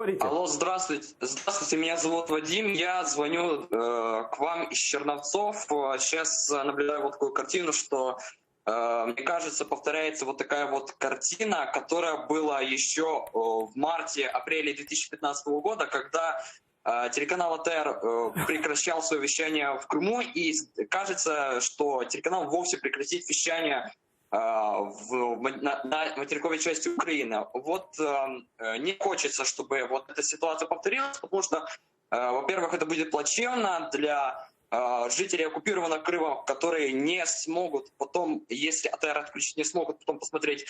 Говорите. Алло, здравствуйте. Здравствуйте, меня зовут Вадим. Я звоню к вам из Черновцов. Сейчас наблюдаю вот такую картину, что, мне кажется, повторяется вот такая вот картина, которая была еще в марте-апреле 2015 года, когда телеканал АТР прекращал свое вещание в Крыму, и кажется, что телеканал вовсе прекратит вещание на материковой части Украины. Вот не хочется, чтобы вот эта ситуация повторилась, потому что, во-первых, это будет плачевно для жителей оккупированного Крыма, которые не смогут потом, если АТР отключить, не смогут потом посмотреть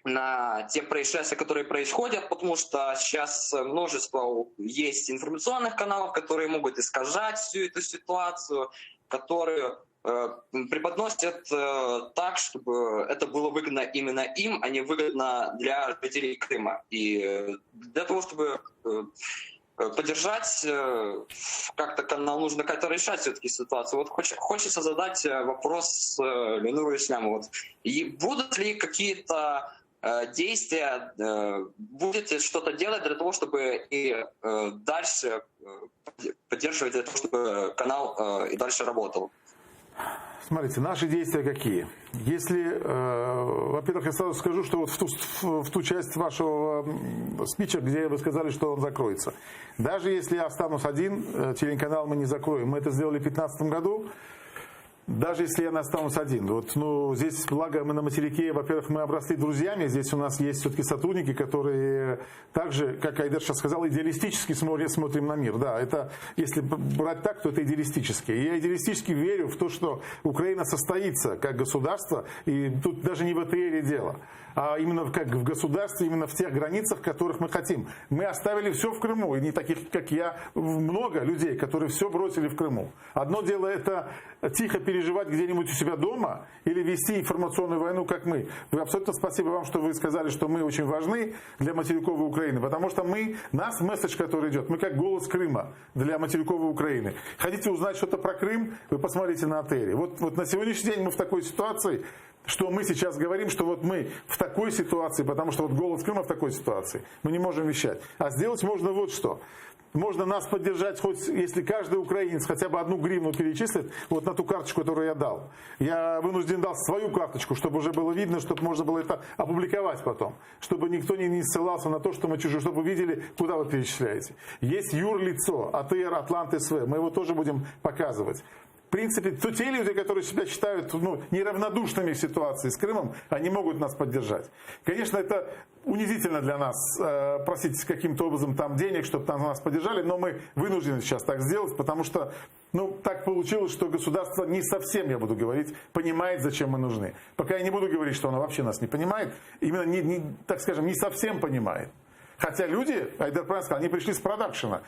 на те происшествия, которые происходят, потому что сейчас множество есть информационных каналов, которые могут искажать всю эту ситуацию, которые преподносят так, чтобы это было выгодно именно им, а не выгодно для жителей Крыма. И для того, чтобы поддержать как-то канал, нужно как-то решать все-таки ситуацию. Вот хочется задать вопрос Ленуру Исляму. Вот. И будут ли какие-то действия, будете что-то делать для того, чтобы и дальше поддерживать, для того, чтобы канал и дальше работал? Смотрите, наши действия какие? Если, во-первых, я сразу скажу, что вот в ту часть вашего спича, где вы сказали, что он закроется. Даже если я останусь один, телеканал мы не закроем. Мы это сделали в 2015 году. Даже если я останусь один. Вот, ну, здесь, благо, мы на материке, во-первых, мы обросли друзьями. Здесь у нас есть все-таки сотрудники, которые также, как Айдар сейчас сказал, идеалистически смотрим на мир. Да, это, если брать так, то это идеалистически. И я идеалистически верю в то, что Украина состоится как государство. И тут даже не в АТРе дело, а именно как в государстве, именно в тех границах, которых мы хотим. Мы оставили все в Крыму. И не таких, как я, много людей, которые все бросили в Крыму. Одно дело это тихо переживать где-нибудь у себя дома или вести информационную войну, как мы. Вы абсолютно спасибо вам, что вы сказали, что мы очень важны для материковой Украины, потому что наш месседж, который идет, мы как голос Крыма для материковой Украины. Хотите узнать что-то про Крым, вы посмотрите на АТРе. Вот на сегодняшний день мы в такой ситуации, что мы сейчас говорим, что вот мы в такой ситуации, потому что вот голос Крыма в такой ситуации, мы не можем вещать. А сделать можно вот что. Можно нас поддержать, хоть если каждый украинец хотя бы 1 гривну перечислит вот на ту карточку, которую я дал. Я вынужден дал свою карточку, чтобы уже было видно, чтобы можно было это опубликовать потом. Чтобы никто не ссылался на то, что мы чужие, чтобы вы видели, куда вы перечисляете. Есть юрлицо, АТР, Атлант СВ, мы его тоже будем показывать. В принципе, те люди, которые себя считают неравнодушными в ситуации с Крымом, они могут нас поддержать. Конечно, это унизительно для нас просить каким-то образом там денег, чтобы там нас поддержали, но мы вынуждены сейчас так сделать, потому что так получилось, что государство не совсем, я буду говорить, понимает, зачем мы нужны. Пока я не буду говорить, что оно вообще нас не понимает, именно, так скажем, не совсем понимает. Хотя люди, Айдар правильно сказал, они пришли с продакшена.